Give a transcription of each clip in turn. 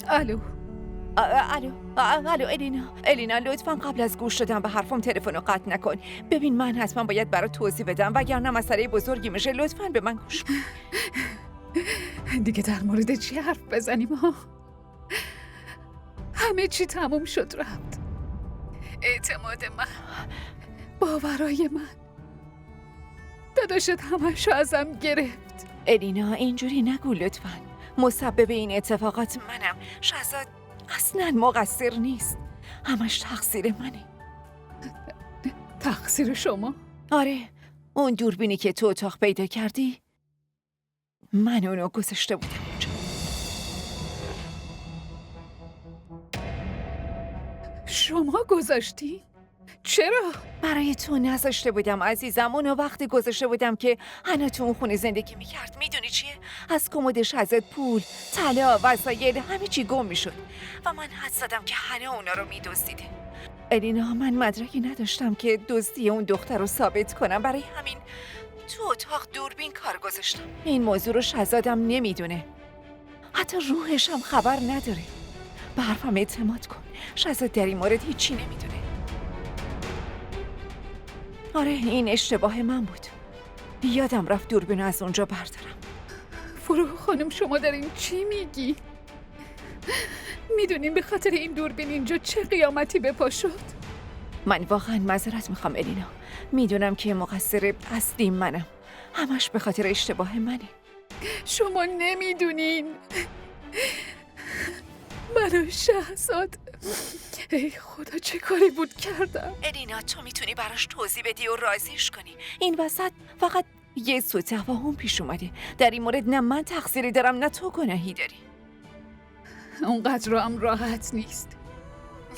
الو. الو الینا لطفا قبل از گوش دادن به حرفم تلفن رو قطع نکن. ببین من حتما باید برات توضیح بدم وگرنه مسئله بزرگی میشه. لطفا به من گوش کن. دیگه در مورد چی حرف بزنیم ها؟ همه چی تموم شد رفت. اعتماد من، باورای من، داداشت همشو ازم گرفت. الینا اینجوری نگو لطفا. مسبب این اتفاقات منم. شهزاد اصلا مقصر نیست. همش تقصیر منه. تقصیر شما؟ آره، اون دوربینی که تو اتاق پیدا کردی من اونو گذاشته بودم اونجا. شما گذاشتی؟ چرا؟ برای تو نذاشته بودم عزیزم. اونو وقتی گذاشته بودم که هنا تو اون خونه زندگی میکرد. میدونی چیه؟ از کمدش ازت پول، طلا، وسایل همه چی گم میشد و من حد زدم که هنا اونا رو میدزدیده. الینا من مدرکی نداشتم که دزدی اون دختر رو ثابت کنم. برای همین تو اتاق دوربین کار گذاشتم. این موضوع رو شهزادم نمیدونه. حتی روحش هم خبر نداره. به حرفم اعتماد کن. شهزاد در این مورد هیچی نمیدونه. آره این اشتباه من بود. یادم رفت دوربین از اونجا بردارم. فرو خانم شما در این چی میگی؟ میدونین به خاطر این دوربین اینجا چه قیامتی به پا شد؟ من واقعا معذرت میخوام الینا. میدونم که مقصر اصلی منم. همش به خاطر اشتباه منه. شما نمیدونین. من و شهزاد، ای خدا چه کاری بود کردم. الینا تو میتونی براش توضیح بدی و راضیش کنی. این وسط فقط یه سوء تفاهم پیش اومده. در این مورد نه من تقصیری دارم نه تو گناهی داری. اونقدر رو هم راحت نیست.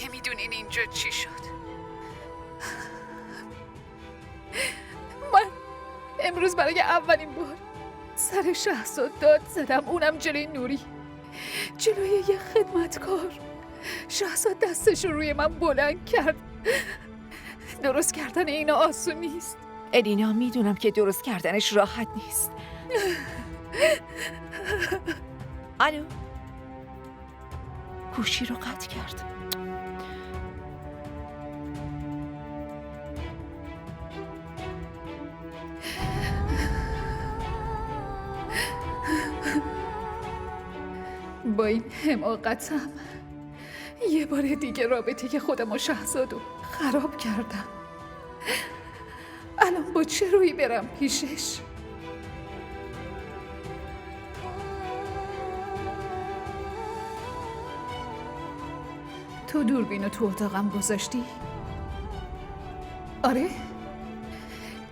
نمیدونین اینجا چی شد. من امروز برای اولین بار سر شهزاد داد زدم، اونم جلوی نوری، جلوی یه خدمتکار. شهزاد دستش رو روی من بلند کرد. درست کردن این آسون نیست. الینا میدونم که درست کردنش راحت نیست. الو گوشی رو قطع کرد. با این حماقتم یه بار دیگه رابطه که خودم و شهزادو خراب کردم. الان با چه روی برم پیشش؟ تو دوربینو تو اتاقم گذاشتی؟ آره؟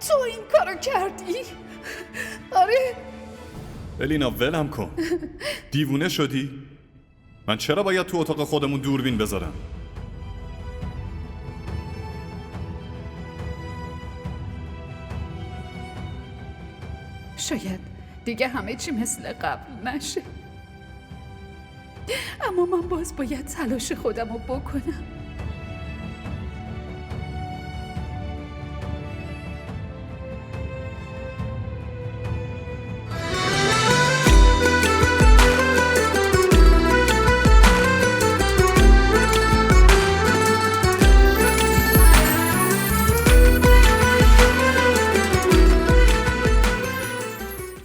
تو این کارو کردی؟ آره؟ الینا ولم کن. دیوونه شدی؟ من چرا باید تو اتاق خودمون دوربین بذارم؟ شاید دیگه همه چی مثل قبل نشه، اما من باز باید تلاش خودم رو بکنم.